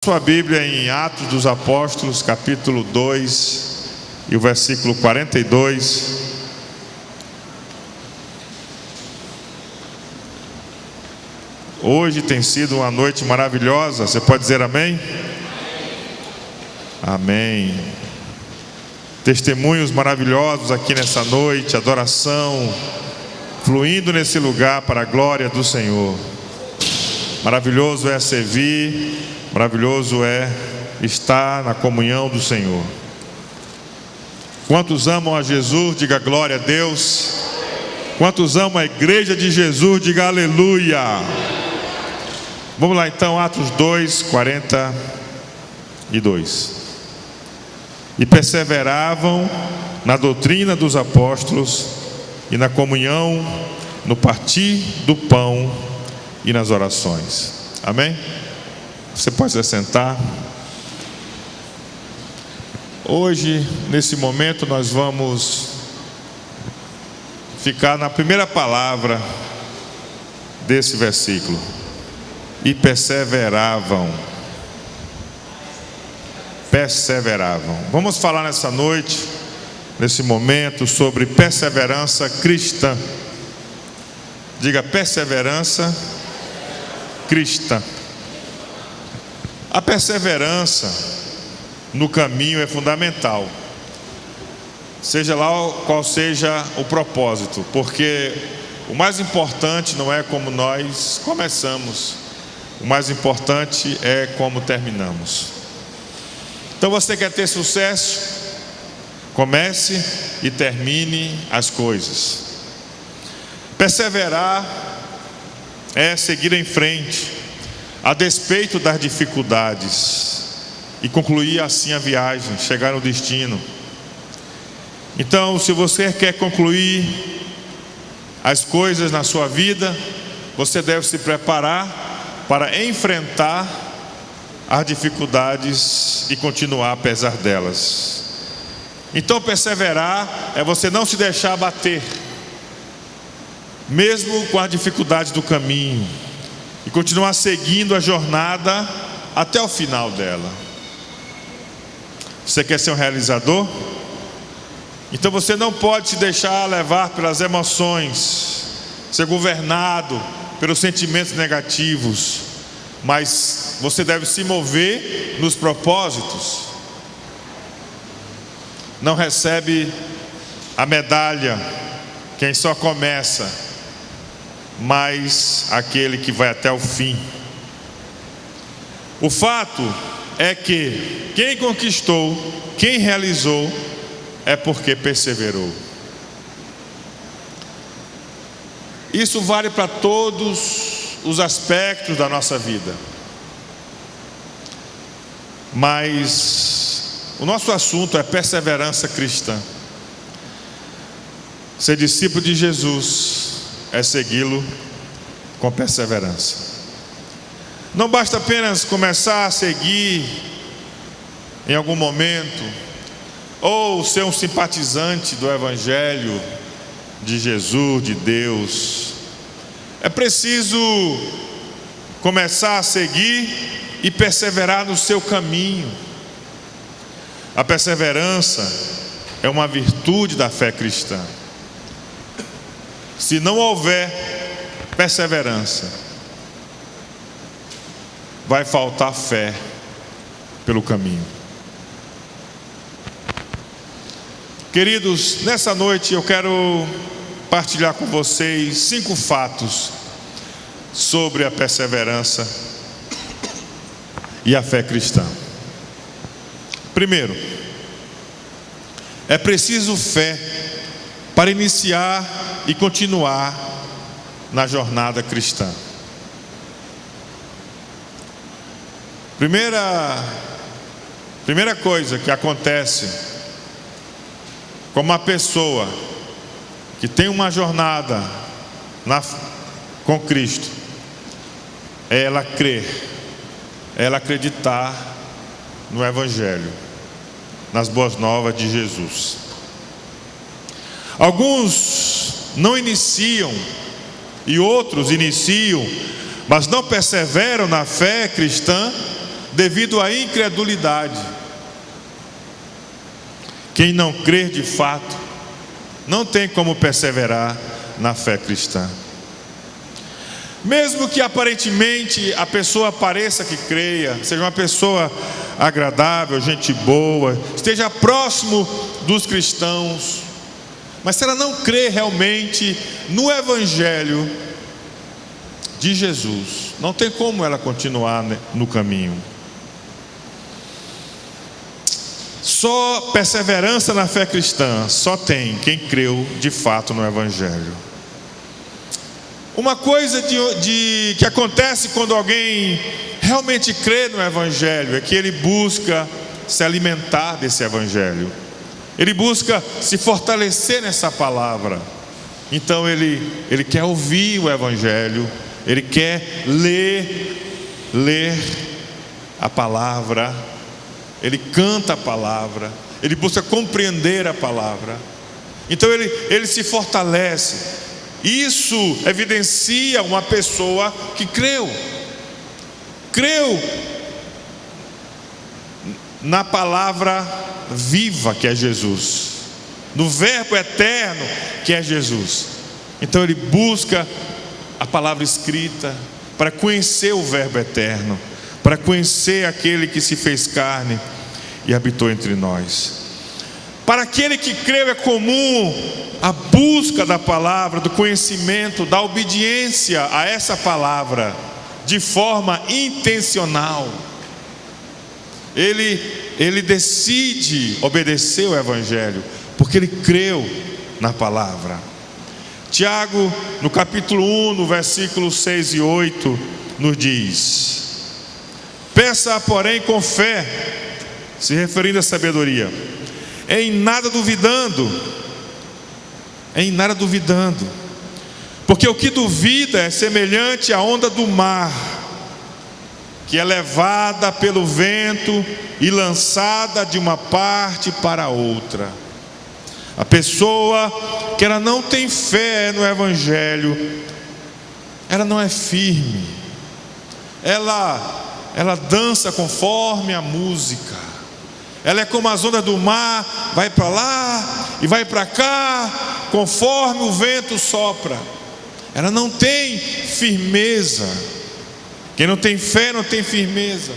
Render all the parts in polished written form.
Sua Bíblia em Atos dos Apóstolos, capítulo 2 e o versículo 42. Hoje tem sido uma noite maravilhosa, você pode dizer amém? Amém. Testemunhos maravilhosos aqui nessa noite, adoração fluindo nesse lugar para a glória do Senhor. Maravilhoso é servir, maravilhoso é estar na comunhão do Senhor. Quantos amam a Jesus, diga glória a Deus. Quantos amam a igreja de Jesus, diga aleluia. Vamos lá então, Atos 2, 42. E perseveravam na doutrina dos apóstolos e na comunhão, no partir do pão e nas orações. Amém? Você pode se assentar. Hoje, nesse momento, nós vamos ficar na primeira palavra desse versículo. E perseveravam. Perseveravam. Vamos falar nessa noite, nesse momento, sobre perseverança cristã. Diga perseverança cristã. A perseverança no caminho é fundamental, seja lá qual seja o propósito, porque o mais importante não é como nós começamos, o mais importante é como terminamos. Então você quer ter sucesso? Comece e termine as coisas. Perseverar é seguir em frente, a despeito das dificuldades, e concluir assim a viagem, chegar no destino. Então, se você quer concluir as coisas na sua vida, você deve se preparar para enfrentar as dificuldades e continuar apesar delas. Então, perseverar é você não se deixar abater, mesmo com as dificuldades do caminho, e continuar seguindo a jornada até o final dela. Você quer ser um realizador? Então você não pode se deixar levar pelas emoções, ser governado pelos sentimentos negativos, mas você deve se mover nos propósitos. Não recebe a medalha quem só começa, mas aquele que vai até o fim. O fato é que quem conquistou, quem realizou, é porque perseverou. Isso vale para todos os aspectos da nossa vida. Mas o nosso assunto é perseverança cristã. Ser discípulo de Jesus é segui-lo com perseverança. Não basta apenas começar a seguir em algum momento, ou ser um simpatizante do Evangelho de Jesus, de Deus. É preciso começar a seguir e perseverar no seu caminho. A perseverança é uma virtude da fé cristã. Se não houver perseverança, vai faltar fé pelo caminho. Queridos, nessa noite eu quero partilhar com vocês 5 fatos sobre a perseverança e a fé cristã. Primeiro, é preciso fé para iniciar e continuar na jornada cristã. Primeira coisa que acontece com uma pessoa que tem uma jornada com Cristo é ela crer, é ela acreditar no Evangelho, nas boas novas de Jesus. Alguns não iniciam e outros iniciam, mas não perseveram na fé cristã devido à incredulidade. Quem não crer de fato, não tem como perseverar na fé cristã. Mesmo que aparentemente a pessoa pareça que creia, seja uma pessoa agradável, gente boa, esteja próximo dos cristãos, mas se ela não crê realmente no Evangelho de Jesus, não tem como ela continuar no caminho. Só perseverança na fé cristã só tem quem creu de fato no Evangelho. Uma coisa que acontece quando alguém realmente crê no Evangelho é que ele busca se alimentar desse Evangelho. Ele busca se fortalecer nessa palavra. Então ele quer ouvir o Evangelho, ele quer ler a palavra, ele canta a palavra, ele busca compreender a palavra. Então ele se fortalece. Isso evidencia uma pessoa que creu na palavra viva que é Jesus, no verbo eterno que é Jesus. Então ele busca a palavra escrita para conhecer o verbo eterno, para conhecer aquele que se fez carne e habitou entre nós. Para aquele que creu é comum a busca da palavra, do conhecimento, da obediência a essa palavra de forma intencional. Ele decide obedecer o Evangelho porque ele creu na palavra. Tiago, no capítulo 1, no versículo 6 e 8, nos diz: peça, porém, com fé, se referindo à sabedoria, em nada duvidando, porque o que duvida é semelhante à onda do mar, que é levada pelo vento e lançada de uma parte para outra. A pessoa que ela não tem fé no Evangelho, ela não é firme, ela dança conforme a música, ela é como as ondas do mar, vai para lá e vai para cá, conforme o vento sopra. Ela não tem firmeza. Quem não tem fé não tem firmeza.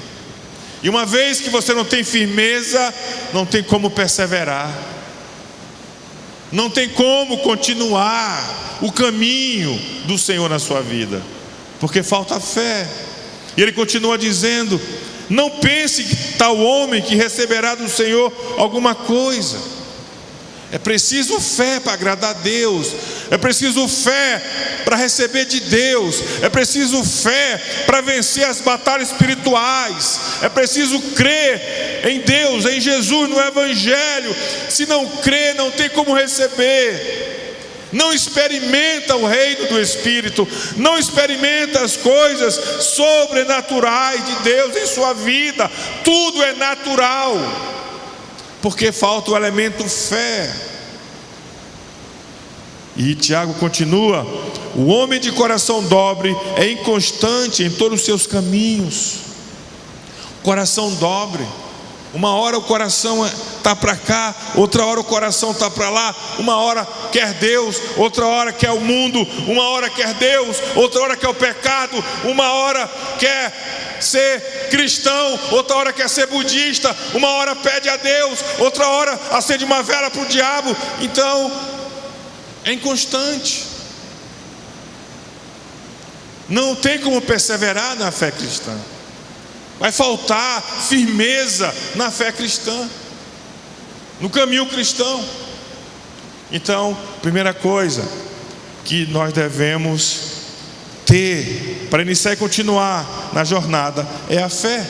E uma vez que você não tem firmeza, não tem como perseverar, não tem como continuar o caminho do Senhor na sua vida, porque falta fé. E ele continua dizendo: não pense que tal homem que receberá do Senhor alguma coisa. É preciso fé para agradar a Deus, é preciso fé para receber de Deus, é preciso fé para vencer as batalhas espirituais, é preciso crer em Deus, em Jesus, no Evangelho. Se não crer, não tem como receber. Não experimenta o reino do Espírito, não experimenta as coisas sobrenaturais de Deus em sua vida. Tudo é natural, porque falta o elemento fé. E Tiago continua: o homem de coração dobre é inconstante em todos os seus caminhos. Coração dobre, uma hora o coração está para cá, outra hora o coração está para lá. Uma hora quer Deus, outra hora quer o mundo. Uma hora quer Deus, outra hora quer o pecado. Uma hora quer ser cristão, outra hora quer ser budista. Uma hora pede a Deus, outra hora acende uma vela para o diabo. Então é inconstante, não tem como perseverar na fé cristã. Vai faltar firmeza na fé cristã, no caminho cristão. Então, primeira coisa que nós devemos ter para iniciar e continuar na jornada é a fé.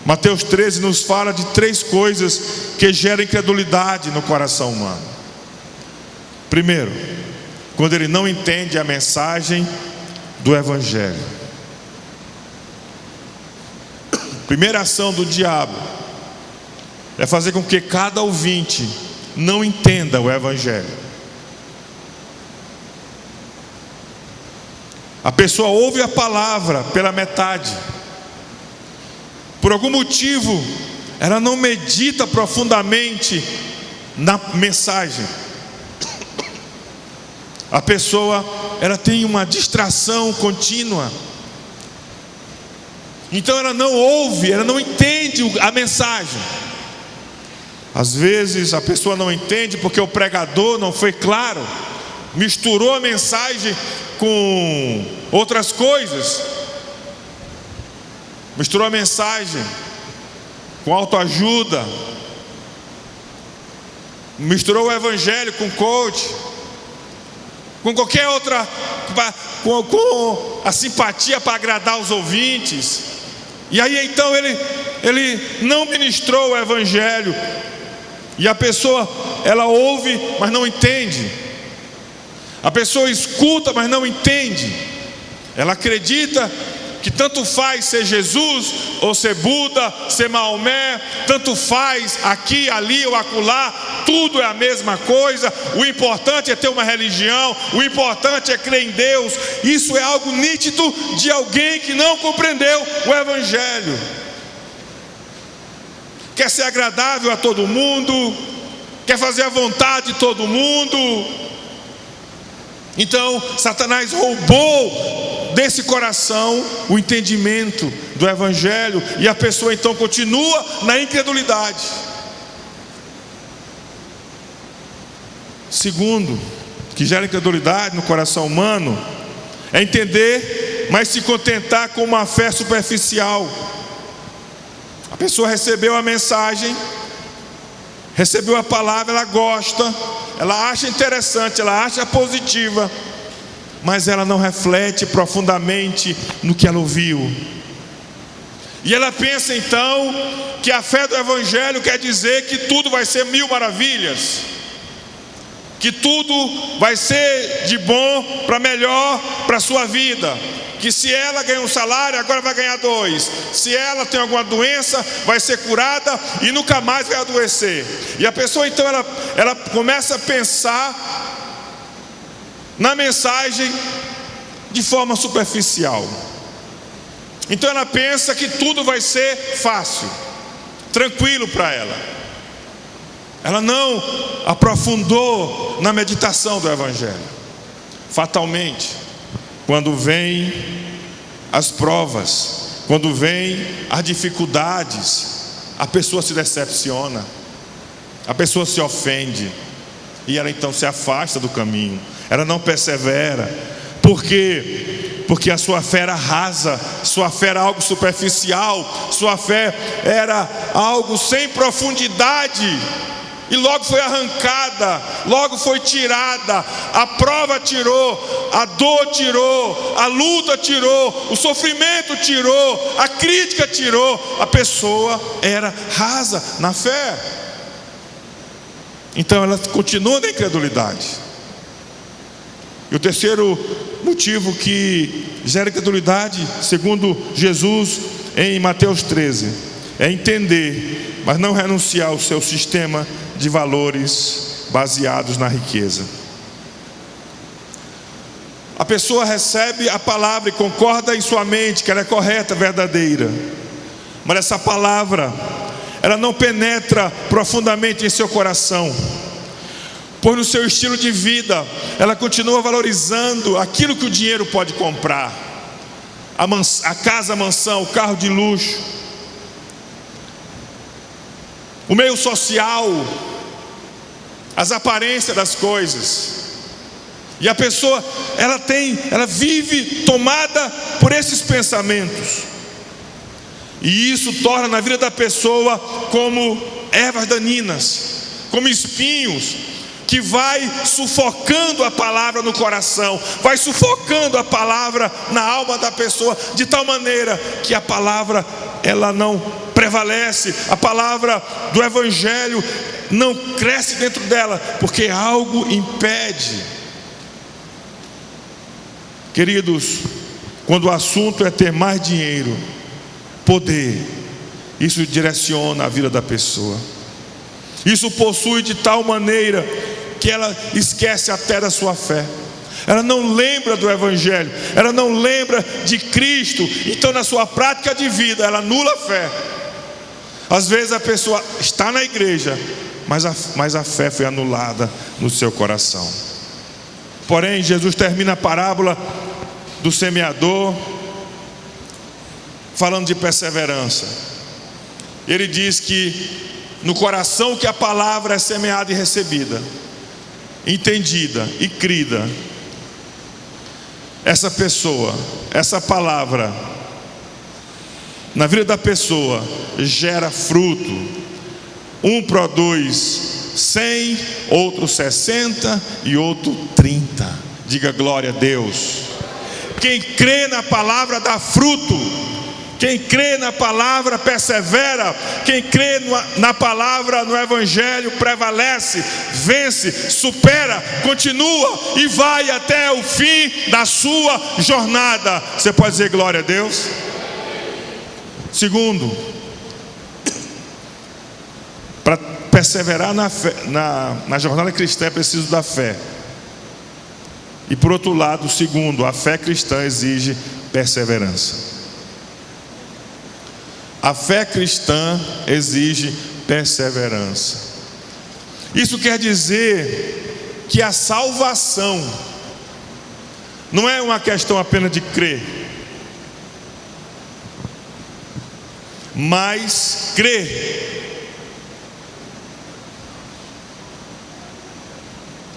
Mateus 13 nos fala de 3 coisas que geram incredulidade no coração humano. Primeiro, quando ele não entende a mensagem do Evangelho. Primeira ação do diabo é fazer com que cada ouvinte não entenda o Evangelho. A pessoa ouve a palavra pela metade. Por algum motivo, ela não medita profundamente na mensagem. A pessoa, ela tem uma distração contínua. Então ela não ouve, ela não entende a mensagem. Às vezes a pessoa não entende porque o pregador não foi claro, misturou a mensagem com outras coisas, misturou a mensagem com autoajuda, misturou o evangelho com coach, com qualquer outra, com a simpatia para agradar os ouvintes. E aí então ele não ministrou o evangelho. E a pessoa, ela ouve, mas não entende. A pessoa escuta, mas não entende. Ela acredita que tanto faz ser Jesus ou ser Buda, ser Maomé, tanto faz aqui, ali ou acolá, tudo é a mesma coisa. O importante é ter uma religião, o importante é crer em Deus. Isso é algo nítido de alguém que não compreendeu o evangelho. Quer ser agradável a todo mundo, quer fazer a vontade de todo mundo. Então Satanás roubou desse coração o entendimento do evangelho, e a pessoa então continua na incredulidade. Segundo, que gera incredulidade no coração humano, é entender, mas se contentar com uma fé superficial. A pessoa recebeu a mensagem, recebeu a palavra, ela gosta, ela acha interessante, ela acha positiva, mas ela não reflete profundamente no que ela ouviu. E ela pensa então que a fé do evangelho quer dizer que tudo vai ser mil maravilhas, que tudo vai ser de bom para melhor para a sua vida, que se ela ganha um salário, agora vai ganhar 2, se ela tem alguma doença, vai ser curada e nunca mais vai adoecer. E a pessoa então ela começa a pensar na mensagem de forma superficial. Então ela pensa que tudo vai ser fácil, tranquilo para ela. Ela não aprofundou na meditação do evangelho. Fatalmente, quando vem as provas, quando vem as dificuldades, a pessoa se decepciona, a pessoa se ofende, e ela então se afasta do caminho. Ela não persevera. Por quê? Porque a sua fé era rasa, sua fé era algo superficial, sua fé era algo sem profundidade, e logo foi arrancada, logo foi tirada. A prova tirou, a dor tirou, a luta tirou, o sofrimento tirou, a crítica tirou. A pessoa era rasa na fé. Então ela continua na incredulidade. E o terceiro motivo que gera incredulidade, segundo Jesus em Mateus 13, é entender, mas não renunciar ao seu sistema de valores baseados na riqueza. A pessoa recebe a palavra e concorda em sua mente que ela é correta, verdadeira, mas essa palavra, ela não penetra profundamente em seu coração, pois no seu estilo de vida ela continua valorizando aquilo que o dinheiro pode comprar, a casa, a mansão, o carro de luxo, o meio social, as aparências das coisas. E a pessoa, ela vive tomada por esses pensamentos, e isso torna na vida da pessoa como ervas daninhas, como espinhos, que vai sufocando a palavra no coração, vai sufocando a palavra na alma da pessoa, de tal maneira que a palavra, ela não prevalece, a palavra do evangelho não cresce dentro dela, porque algo impede. Queridos, quando o assunto é ter mais dinheiro, poder, isso direciona a vida da pessoa. Isso possui de tal maneira que ela esquece até da sua fé. ela não lembra do Evangelho, ela não lembra de Cristo. Então, na sua prática de vida, ela anula a fé. Às vezes a pessoa está na igreja, mas a fé foi anulada no seu coração. Porém, Jesus termina a parábola do semeador falando de perseverança. Ele diz que no coração que a palavra é semeada e recebida, entendida e crida, essa pessoa, essa palavra, na vida da pessoa, gera fruto. Um produz 100, outro 60 e outro 30. Diga glória a Deus. Quem crê na palavra dá fruto. Quem crê na palavra persevera. Quem crê na palavra, no Evangelho, prevalece, vence, supera, continua e vai até o fim da sua jornada. Você pode dizer glória a Deus? Segundo, para perseverar na jornada cristã é preciso da fé. E por outro lado, segundo, a fé cristã exige perseverança. A fé cristã exige perseverança. Isso quer dizer que a salvação não é uma questão apenas de crer, mas crer.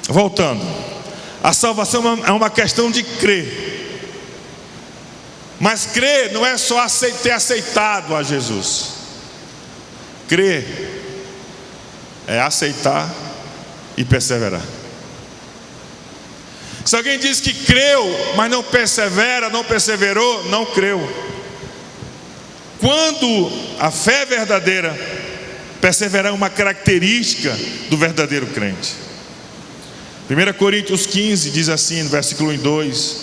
Voltando, a salvação é uma questão de crer. Mas crer não é só ter aceitado a Jesus. Crer é aceitar e perseverar. Se alguém diz que creu, mas não persevera, não perseverou, não creu. Quando a fé é verdadeira, perseverar é uma característica do verdadeiro crente. 1 Coríntios 15 diz assim, no versículo 1 e 2: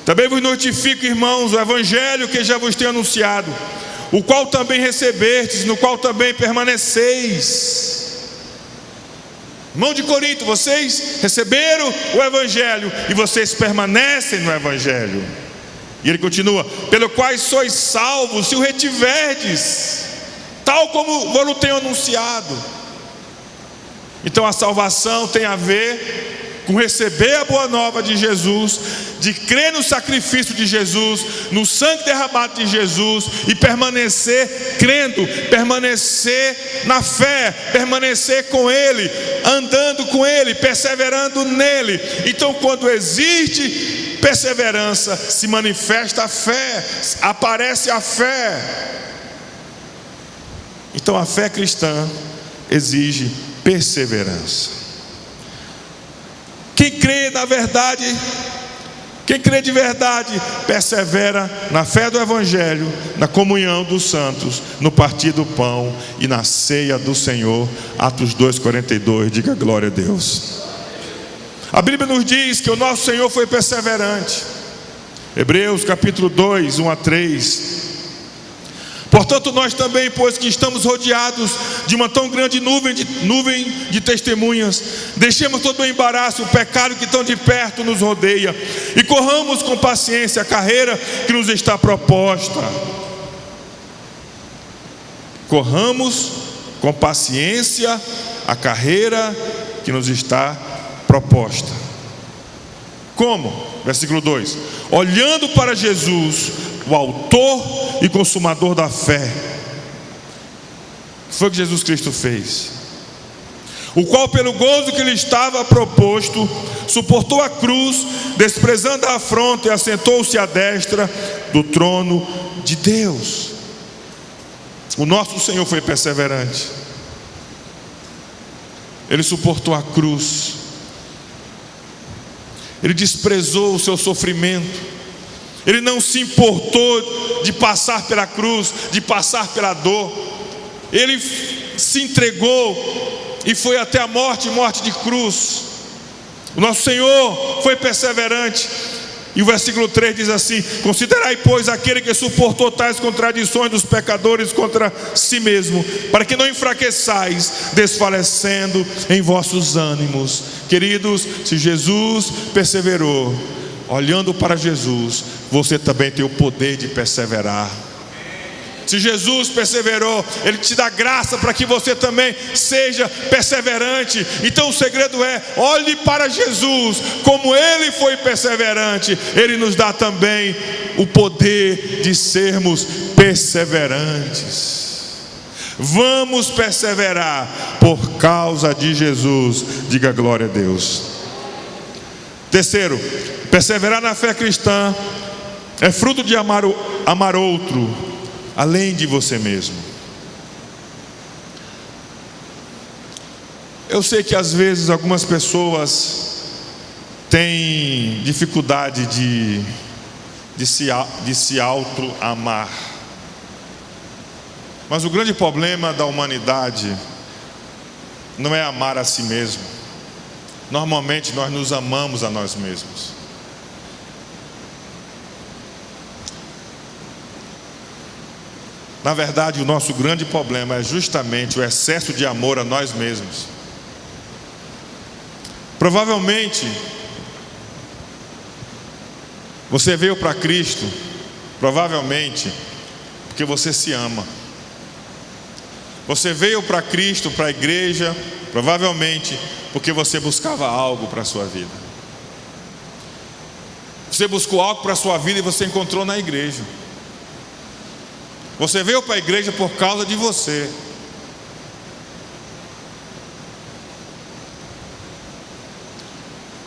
também vos notifico, irmãos, o Evangelho que já vos tenho anunciado, o qual também recebestes, no qual também permaneceis. Irmão de Corinto, vocês receberam o Evangelho e vocês permanecem no Evangelho. E ele continua: pelo qual sois salvos, se o retiverdes, tal como vos tenho anunciado. Então a salvação tem a ver com receber a boa nova de Jesus, de crer no sacrifício de Jesus, no sangue derramado de Jesus, e permanecer crendo, permanecer na fé, permanecer com Ele, andando com Ele, perseverando nele. Então, quando existe perseverança, se manifesta a fé, aparece a fé. Então a fé cristã exige perseverança. Quem crê na verdade, quem crê de verdade, persevera na fé do Evangelho, na comunhão dos santos, no partir do pão e na ceia do Senhor. Atos 2:42, diga glória a Deus. A Bíblia nos diz que o nosso Senhor foi perseverante. Hebreus capítulo 2, 1 a 3. Portanto, nós também, pois que estamos rodeados de uma tão grande nuvem de testemunhas, deixemos todo o embaraço, o pecado que tão de perto nos rodeia, e corramos com paciência a carreira que nos está proposta. Corramos com paciência a carreira que nos está proposta. Como? Versículo 2: olhando para Jesus, o autor e consumador da fé. Foi o que Jesus Cristo fez, o qual pelo gozo que lhe estava proposto, suportou a cruz, desprezando a afronta, e assentou-se à destra do trono de Deus. O nosso Senhor foi perseverante. Ele suportou a cruz. Ele desprezou o seu sofrimento. Ele não se importou de passar pela cruz, de passar pela dor. Ele se entregou e foi até a morte, morte de cruz. O nosso Senhor foi perseverante. E o versículo 3 diz assim: considerai, pois, aquele que suportou tais contradições dos pecadores contra si mesmo, para que não enfraqueçais, desfalecendo em vossos ânimos. Queridos, se Jesus perseverou, olhando para Jesus, você também tem o poder de perseverar. Se Jesus perseverou, Ele te dá graça para que você também seja perseverante. Então o segredo é: olhe para Jesus, como Ele foi perseverante, Ele nos dá também o poder de sermos perseverantes. Vamos perseverar por causa de Jesus. Diga glória a Deus. Terceiro, perseverar na fé cristã é fruto de amar outro além de você mesmo. Eu sei que às vezes algumas pessoas têm dificuldade de se auto-amar. Mas o grande problema da humanidade não é amar a si mesmo. Normalmente nós nos amamos a nós mesmos. Na verdade, o nosso grande problema é justamente o excesso de amor a nós mesmos. Provavelmente você veio para Cristo, provavelmente porque você se ama. Você veio para Cristo, para a igreja, provavelmente porque você buscava algo para a sua vida. Você buscou algo para a sua vida e você encontrou na igreja. Você veio para a igreja por causa de você.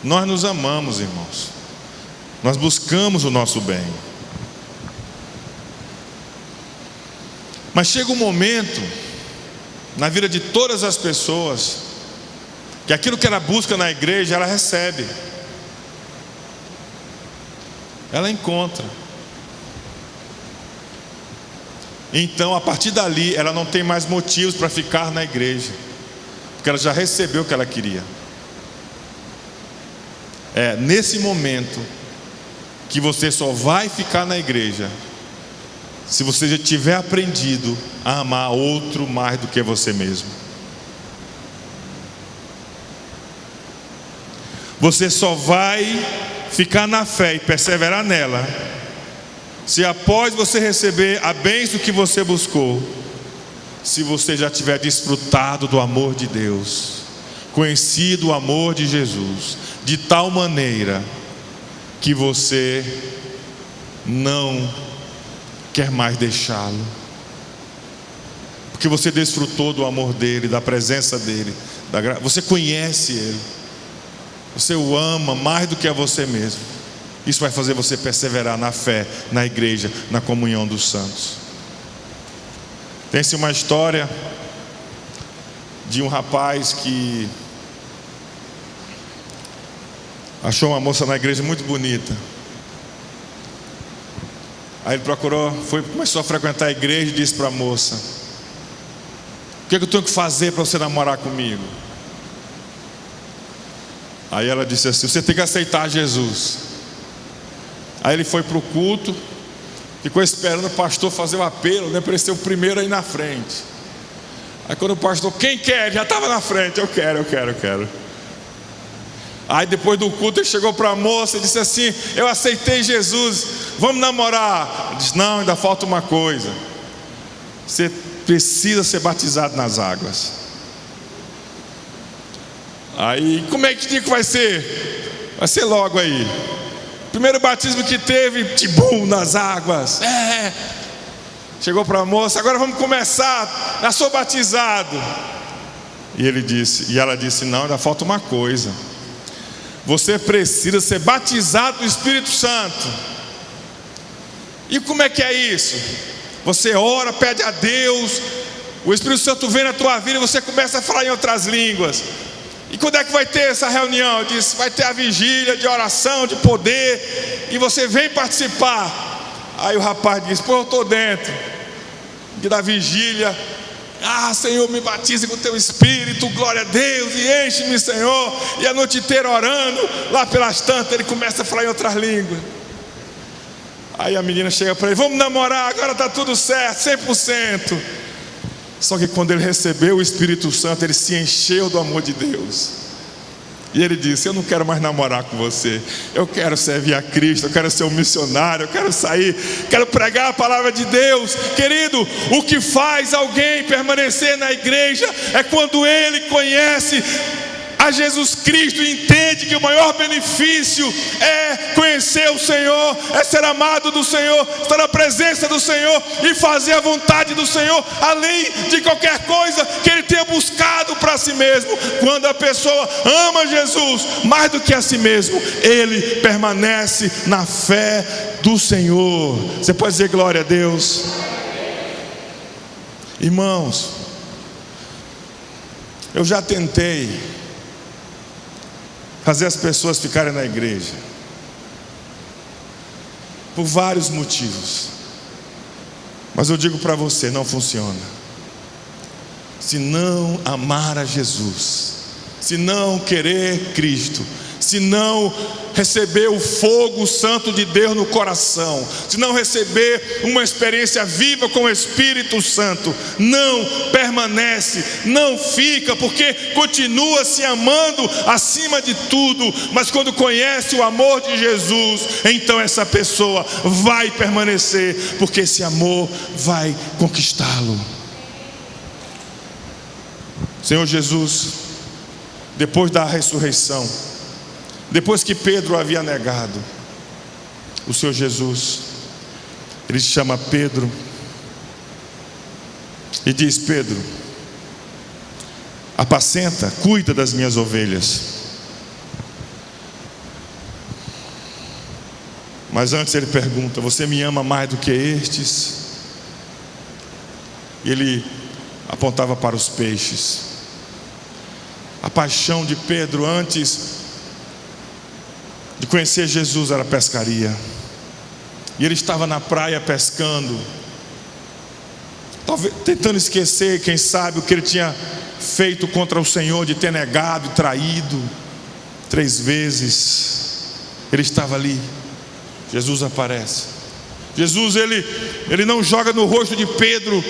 Nós nos amamos, irmãos. Nós buscamos o nosso bem. Mas chega um momento na vida de todas as pessoas que aquilo que ela busca na igreja, ela recebe. Ela encontra. Então, a partir dali, ela não tem mais motivos para ficar na igreja, porque ela já recebeu o que ela queria. É nesse momento que você só vai ficar na igreja se você já tiver aprendido a amar outro mais do que você mesmo. Você só vai ficar na fé e perseverar nela se após você receber a bênção que você buscou, se você já tiver desfrutado do amor de Deus, conhecido o amor de Jesus, de tal maneira que você não quer mais deixá-lo, porque você desfrutou do amor dele, da presença dele, você conhece ele, você o ama mais do que a você mesmo. Isso vai fazer você perseverar na fé, na igreja, na comunhão dos santos. Tem-se uma história de um rapaz que achou uma moça na igreja muito bonita. Aí ele começou a frequentar a igreja e disse para a moça: o que eu tenho que fazer para você namorar comigo? Aí ela disse assim: você tem que aceitar Jesus. Aí ele foi para o culto, ficou esperando o pastor fazer o apelo, né, para ele ser o primeiro aí na frente. Aí quando o pastor: quem quer? Já estava na frente. Eu quero. Aí depois do culto ele chegou para a moça e disse assim: eu aceitei Jesus, vamos namorar. Ele disse: não, ainda falta uma coisa. Você precisa ser batizado nas águas. Aí, como é que dia que vai ser? Vai ser logo aí. Primeiro batismo que teve, tibum, nas águas. Chegou para a moça: agora vamos começar, já sou batizado. E ela disse: não, ainda falta uma coisa. Você precisa ser batizado no Espírito Santo. E como é que é isso? Você ora, pede a Deus, o Espírito Santo vem na tua vida e você começa a falar em outras línguas. E quando é que vai ter essa reunião? Eu disse: vai ter a vigília de oração, de poder, e você vem participar. Aí o rapaz disse: pô, eu estou dentro da vigília. Senhor, me batize com o teu Espírito, glória a Deus, e enche-me, Senhor. E a noite inteira orando, lá pelas tantas ele começa a falar em outras línguas. Aí a menina chega para ele: vamos namorar, agora está tudo certo, 100%. Só que quando ele recebeu o Espírito Santo, ele se encheu do amor de Deus. E ele disse: eu não quero mais namorar com você, eu quero servir a Cristo, eu quero ser um missionário, eu quero sair, quero pregar a palavra de Deus. Querido, o que faz alguém permanecer na igreja é quando ele conhece a Jesus Cristo e entende que o maior benefício é conhecer o Senhor, é ser amado do Senhor, estar na presença do Senhor e fazer a vontade do Senhor, além de qualquer coisa que ele tenha buscado para si mesmo. Quando a pessoa ama Jesus mais do que a si mesmo, ele permanece na fé do Senhor. Você pode dizer glória a Deus? Irmãos, eu já tentei fazer as pessoas ficarem na igreja por vários motivos, mas eu digo para você: não funciona. Se não amar a Jesus, se não querer Cristo, se não receber o fogo santo de Deus no coração, se não receber uma experiência viva com o Espírito Santo, não permanece, não fica, porque continua se amando acima de tudo. Mas quando conhece o amor de Jesus, então essa pessoa vai permanecer, porque esse amor vai conquistá-lo. Senhor Jesus, depois da ressurreição, depois que Pedro havia negado o Senhor Jesus, ele chama Pedro e diz: Pedro, apacenta, cuida das minhas ovelhas. Mas antes ele pergunta: você me ama mais do que estes? E ele apontava para os peixes. A paixão de Pedro antes de conhecer Jesus era pescaria, e ele estava na praia pescando, talvez tentando esquecer, quem sabe, o que ele tinha feito contra o Senhor, de ter negado e traído 3 vezes. Ele estava ali, Jesus aparece. Jesus, ele não joga no rosto de Pedro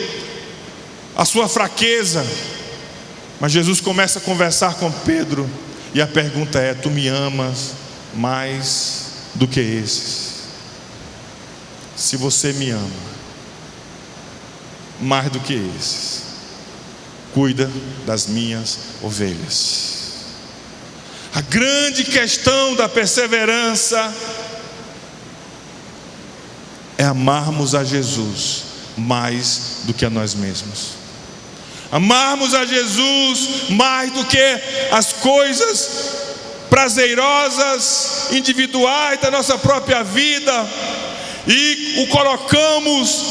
a sua fraqueza, mas Jesus começa a conversar com Pedro, e a pergunta é: tu me amas mais do que esses? Se você me ama mais do que esses, cuida das minhas ovelhas. A grande questão da perseverança é amarmos a Jesus mais do que a nós mesmos, amarmos a Jesus mais do que as coisas prazerosas, individuais da nossa própria vida, e o colocamos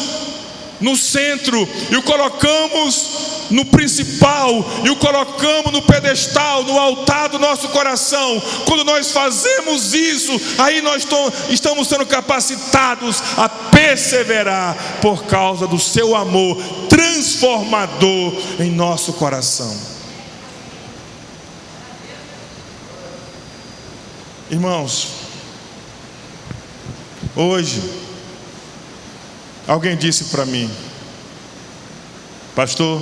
no centro, e o colocamos no principal, e o colocamos no pedestal, no altar do nosso coração. Quando nós fazemos isso, aí nós estamos sendo capacitados a perseverar por causa do seu amor transformador em nosso coração. Irmãos, hoje alguém disse para mim: pastor,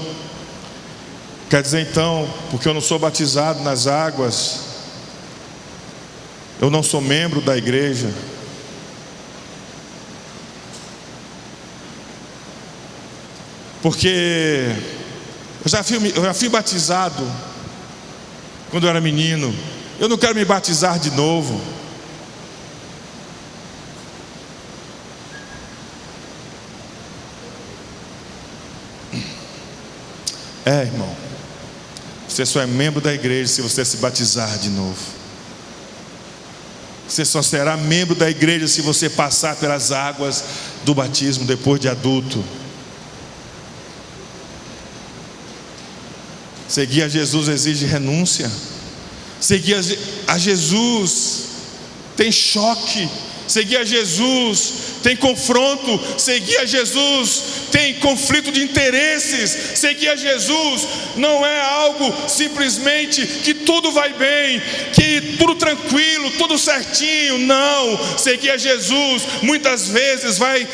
quer dizer então, porque eu não sou batizado nas águas, eu não sou membro da igreja? Porque eu já fui batizado quando eu era menino, eu não quero me batizar de novo. Irmão, você só é membro da igreja se você se batizar de novo. Você só será membro da igreja se você passar pelas águas do batismo depois de adulto. Seguir a Jesus exige renúncia. Seguir a Jesus tem choque. Seguir a Jesus tem confronto. Seguir a Jesus tem conflito de interesses. Seguir a Jesus não é algo simplesmente que tudo vai bem, que tudo tranquilo, tudo certinho. Não, seguir a Jesus muitas vezes vai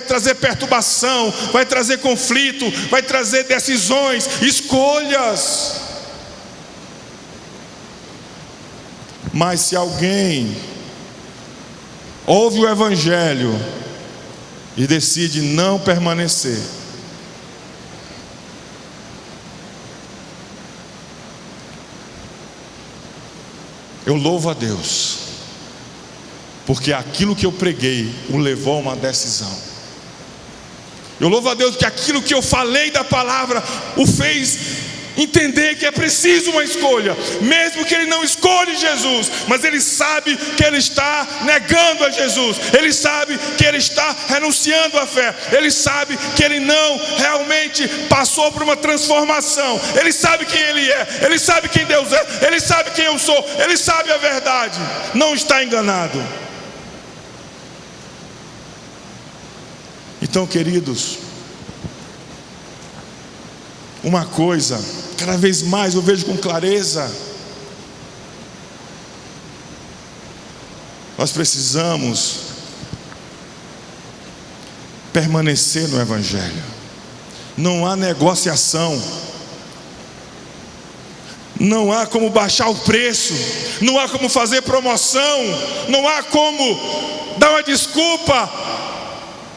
trazer perturbação, vai trazer conflito, vai trazer decisões, escolhas. Mas se alguém ouve o Evangelho e decide não permanecer, eu louvo a Deus, porque aquilo que eu preguei o levou a uma decisão. Eu louvo a Deus que aquilo que eu falei da palavra o fez entender que é preciso uma escolha, mesmo que ele não escolhe Jesus, mas ele sabe que ele está negando a Jesus, ele sabe que ele está renunciando à fé, ele sabe que ele não realmente passou por uma transformação, ele sabe quem ele é, ele sabe quem Deus é, ele sabe quem eu sou, ele sabe a verdade, não está enganado. Então, queridos, uma coisa, cada vez mais eu vejo com clareza: nós precisamos permanecer no Evangelho. Não há negociação, não há como baixar o preço, não há como fazer promoção, não há como dar uma desculpa,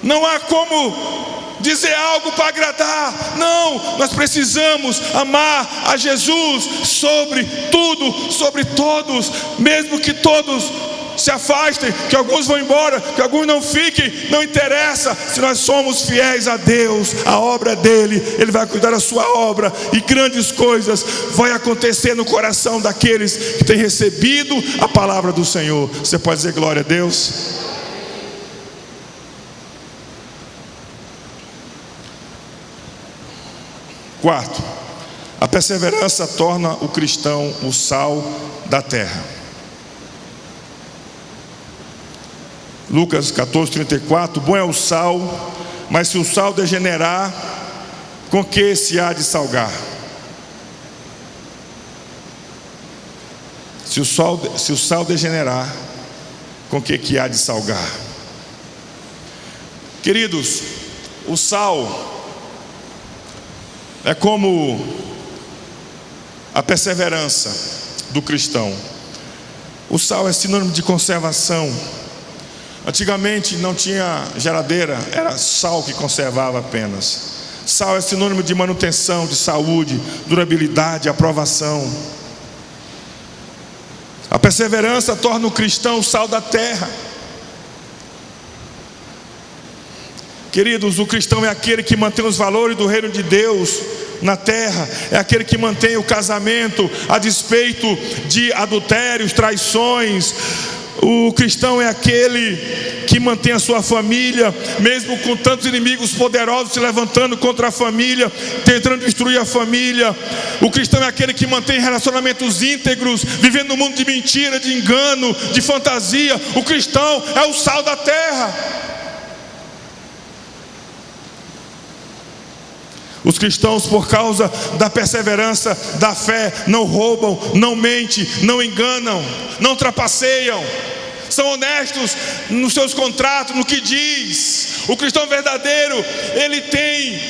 não há como dizer algo para agradar. Não, nós precisamos amar a Jesus sobre tudo, sobre todos, mesmo que todos se afastem, que alguns vão embora, que alguns não fiquem, não interessa. Se nós somos fiéis a Deus, a obra dele, ele vai cuidar da sua obra, e grandes coisas vai acontecer no coração daqueles que têm recebido a palavra do Senhor. Você pode dizer glória a Deus? Quarto, a perseverança torna o cristão o sal da terra. Lucas 14:34, bom é o sal, mas se o sal degenerar, com que se há de salgar? Se o sal degenerar, com que há de salgar? Queridos, o sal é como a perseverança do cristão. O sal é sinônimo de conservação. Antigamente não tinha geladeira, era sal que conservava apenas. Sal é sinônimo de manutenção, de saúde, durabilidade, aprovação. A perseverança torna o cristão o sal da terra. Queridos, o cristão é aquele que mantém os valores do reino de Deus na terra, é aquele que mantém o casamento a despeito de adultérios, traições. O cristão é aquele que mantém a sua família, mesmo com tantos inimigos poderosos se levantando contra a família, tentando destruir a família. O cristão é aquele que mantém relacionamentos íntegros, vivendo num mundo de mentira, de engano, de fantasia. O cristão é o sal da terra. Os cristãos, por causa da perseverança da fé, não roubam, não mentem, não enganam, não trapaceiam, são honestos nos seus contratos, no que diz. O cristão verdadeiro, ele tem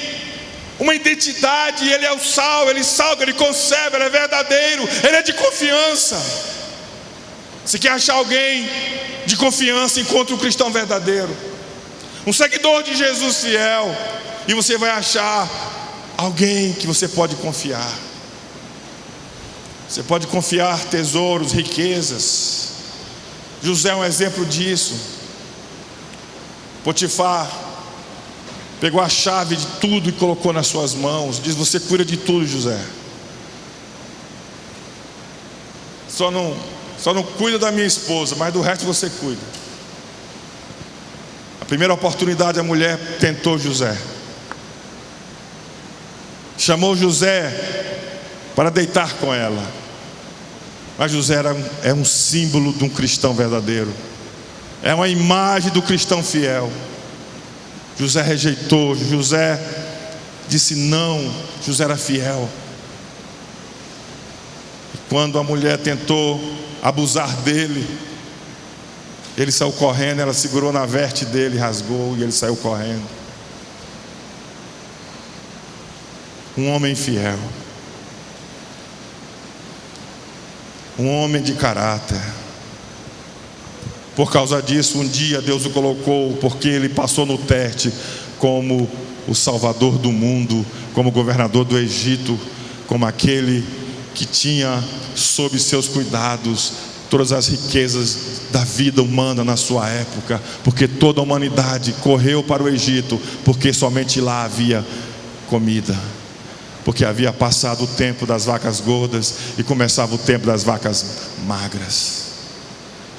uma identidade, ele é o sal, ele salga, ele conserva, ele é verdadeiro, ele é de confiança. Se quer achar alguém de confiança, encontre um cristão verdadeiro, um seguidor de Jesus fiel, e você vai achar alguém que você pode confiar. Você pode confiar tesouros, riquezas. José é um exemplo disso. Potifar pegou a chave de tudo e colocou nas suas mãos. Diz: você cuida de tudo, José. Só não cuida da minha esposa, mas do resto você cuida. A primeira oportunidade a mulher tentou José. Chamou José para deitar com ela. Mas José é um símbolo de um cristão verdadeiro. É uma imagem do cristão fiel. José rejeitou, José disse não, José era fiel. E quando a mulher tentou abusar dele, ele saiu correndo, ela segurou na veste dele, rasgou e ele saiu correndo. Um homem fiel. Um homem de caráter. Por causa disso, um dia Deus o colocou, porque ele passou no teste como o Salvador do mundo, como governador do Egito, como aquele que tinha sob seus cuidados todas as riquezas da vida humana na sua época, porque toda a humanidade correu para o Egito, porque somente lá havia comida, porque havia passado o tempo das vacas gordas e começava o tempo das vacas magras.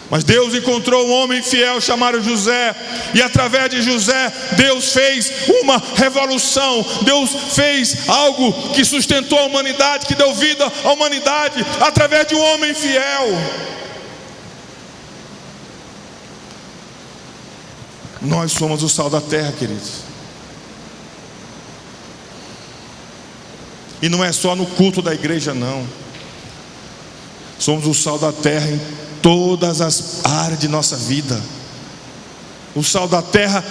Mas Deus encontrou um homem fiel chamado José, e através de José, Deus fez uma revolução. Deus fez algo que sustentou a humanidade, que deu vida à humanidade, através de um homem fiel. Nós somos o sal da terra, queridos. E não é só no culto da igreja, não. Somos o sal da terra em todas as áreas de nossa vida. O sal da terra,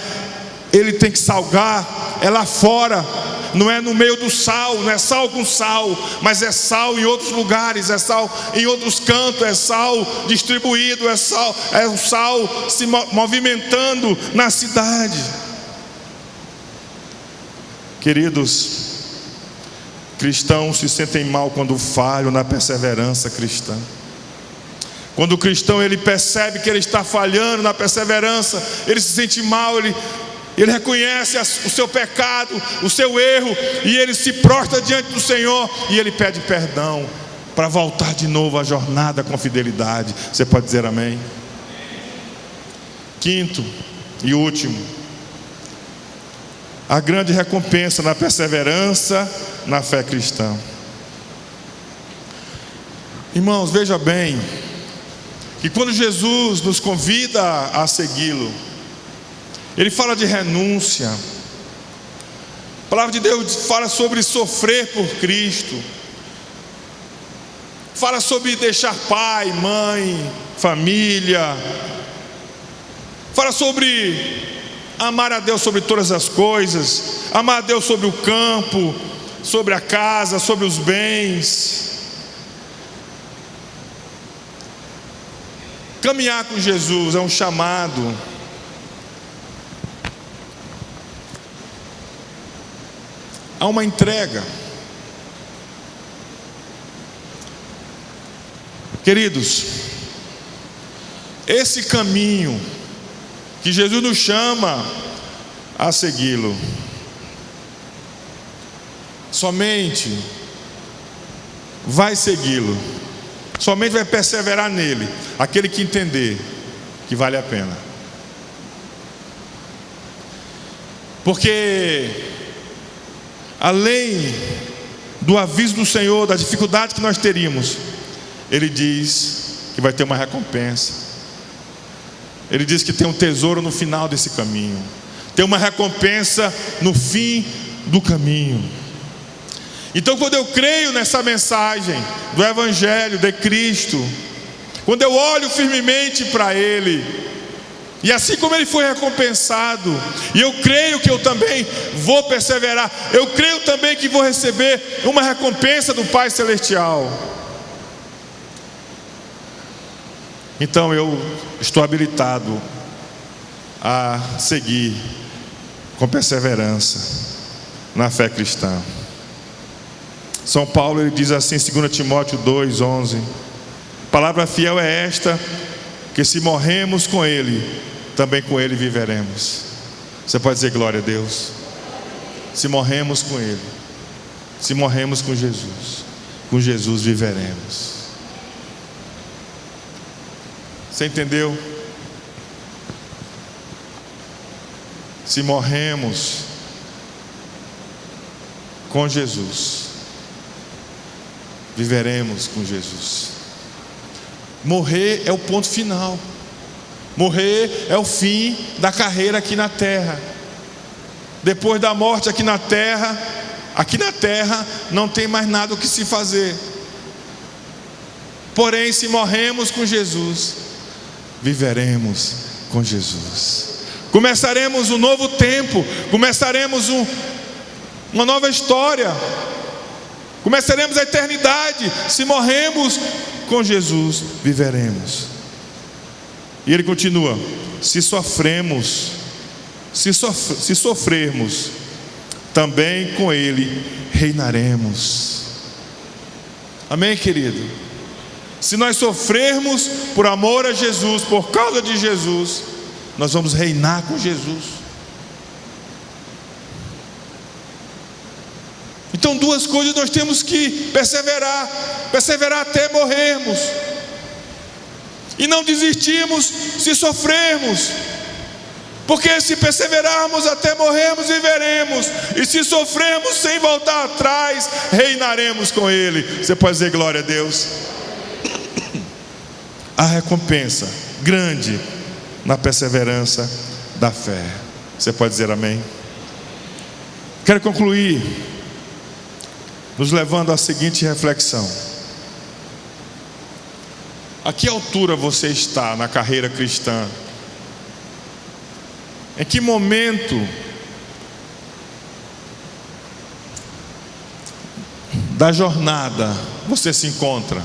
ele tem que salgar, é lá fora, não é no meio do sal, não é sal com sal, mas é sal em outros lugares, é sal em outros cantos, é sal distribuído, é o sal se movimentando na cidade. Queridos, cristãos se sentem mal quando falham na perseverança cristã. Quando o cristão ele percebe que ele está falhando na perseverança, ele se sente mal, ele reconhece o seu pecado, o seu erro, e ele se prostra diante do Senhor e ele pede perdão para voltar de novo à jornada com fidelidade. Você pode dizer amém? Quinto e último, a grande recompensa na perseverança na fé cristã. Irmãos, veja bem que quando Jesus nos convida a segui-lo, Ele fala de renúncia. A palavra de Deus fala sobre sofrer por Cristo, fala sobre deixar pai, mãe, família, fala sobre amar a Deus sobre todas as coisas, amar a Deus sobre o campo, sobre a casa, sobre os bens. Caminhar com Jesus é um chamado. Há uma entrega. Queridos, esse caminho que Jesus nos chama a segui-lo, somente vai segui-lo, somente vai perseverar nele aquele que entender que vale a pena. Porque além do aviso do Senhor, da dificuldade que nós teríamos, Ele diz que vai ter uma recompensa. Ele diz que tem um tesouro no final desse caminho, tem uma recompensa no fim do caminho. Então, quando eu creio nessa mensagem do Evangelho de Cristo, quando eu olho firmemente para Ele, e assim como Ele foi recompensado, e eu creio que eu também vou perseverar, eu creio também que vou receber uma recompensa do Pai Celestial. Então eu estou habilitado a seguir com perseverança na fé cristã. São Paulo ele diz assim em 2 Timóteo 2:11: palavra fiel é esta, que se morremos com Ele, também com Ele viveremos. Você pode dizer glória a Deus? Se morremos com Ele, se morremos com Jesus viveremos. Você entendeu? Se morremos com Jesus, viveremos com Jesus. Morrer é o ponto final. Morrer é o fim da carreira aqui na terra. Depois da morte aqui na terra não tem mais nada o que se fazer. Porém, se morremos com Jesus, viveremos com Jesus. Começaremos um novo tempo, começaremos uma nova história, começaremos a eternidade. Se morremos com Jesus, viveremos. E ele continua: se sofrermos, também com ele reinaremos. Amém, querido? Se nós sofrermos por amor a Jesus, por causa de Jesus, nós vamos reinar com Jesus. Então, duas coisas nós temos que perseverar até morrermos, e não desistirmos se sofrermos, porque se perseverarmos até morrermos, viveremos, e se sofrermos sem voltar atrás, reinaremos com ele. Você pode dizer glória a Deus? A recompensa grande na perseverança da fé. Você pode dizer amém? Quero concluir nos levando à seguinte reflexão: a que altura você está na carreira cristã? Em que momento da jornada você se encontra?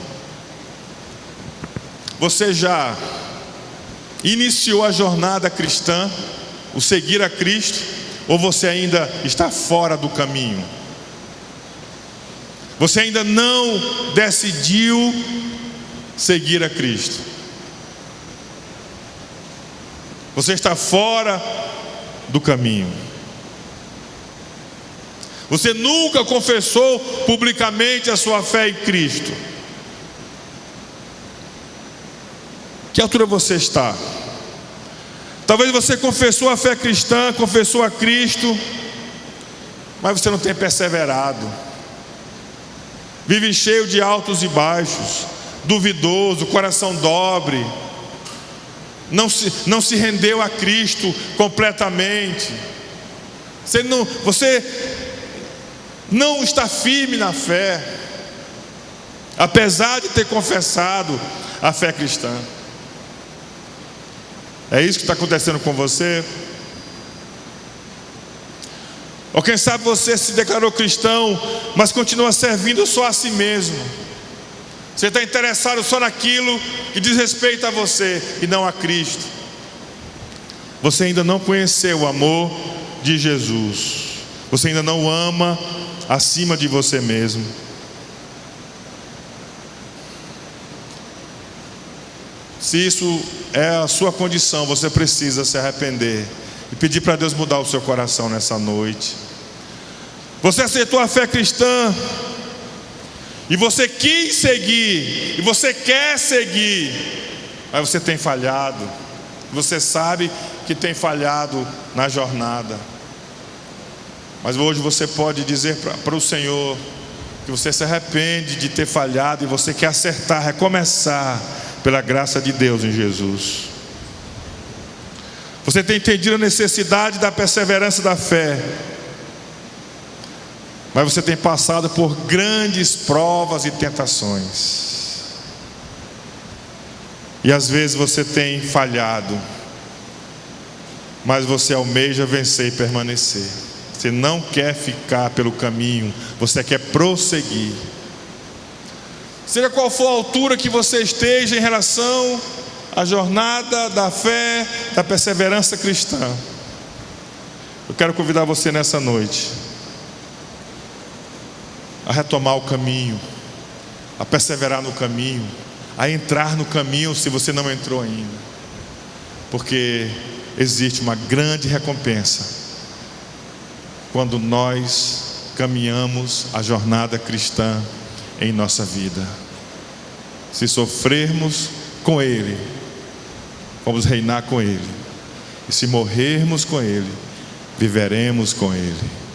Você já iniciou a jornada cristã, o seguir a Cristo, ou você ainda está fora do caminho? Você ainda não decidiu seguir a Cristo? Você está fora do caminho. Você nunca confessou publicamente a sua fé em Cristo. Que altura você está? Talvez você confessou a fé cristã, confessou a Cristo, mas você não tem perseverado. Vive cheio de altos e baixos, duvidoso, coração dobre. Não se rendeu a Cristo completamente. Você não está firme na fé, apesar de ter confessado a fé cristã. É isso que está acontecendo com você? Ou quem sabe você se declarou cristão, mas continua servindo só a si mesmo. Você está interessado só naquilo que diz respeito a você e não a Cristo. Você ainda não conheceu o amor de Jesus. Você ainda não o ama acima de você mesmo. Se isso é a sua condição, você precisa se arrepender e pedir para Deus mudar o seu coração nessa noite. Você aceitou a fé cristã, e você quis seguir, e você quer seguir, mas você tem falhado. Você sabe que tem falhado na jornada. Mas hoje você pode dizer para o Senhor que você se arrepende de ter falhado e você quer acertar, recomeçar pela graça de Deus em Jesus. Você tem entendido a necessidade da perseverança da fé, mas você tem passado por grandes provas e tentações, e às vezes você tem falhado, mas você almeja vencer e permanecer. Você não quer ficar pelo caminho, você quer prosseguir. Seja qual for a altura que você esteja em relação à jornada da fé, da perseverança cristã, eu quero convidar você nessa noite a retomar o caminho, a perseverar no caminho, a entrar no caminho se você não entrou ainda, porque existe uma grande recompensa quando nós caminhamos a jornada cristã em nossa vida. Se sofrermos com Ele, vamos reinar com Ele, e se morrermos com Ele, viveremos com Ele.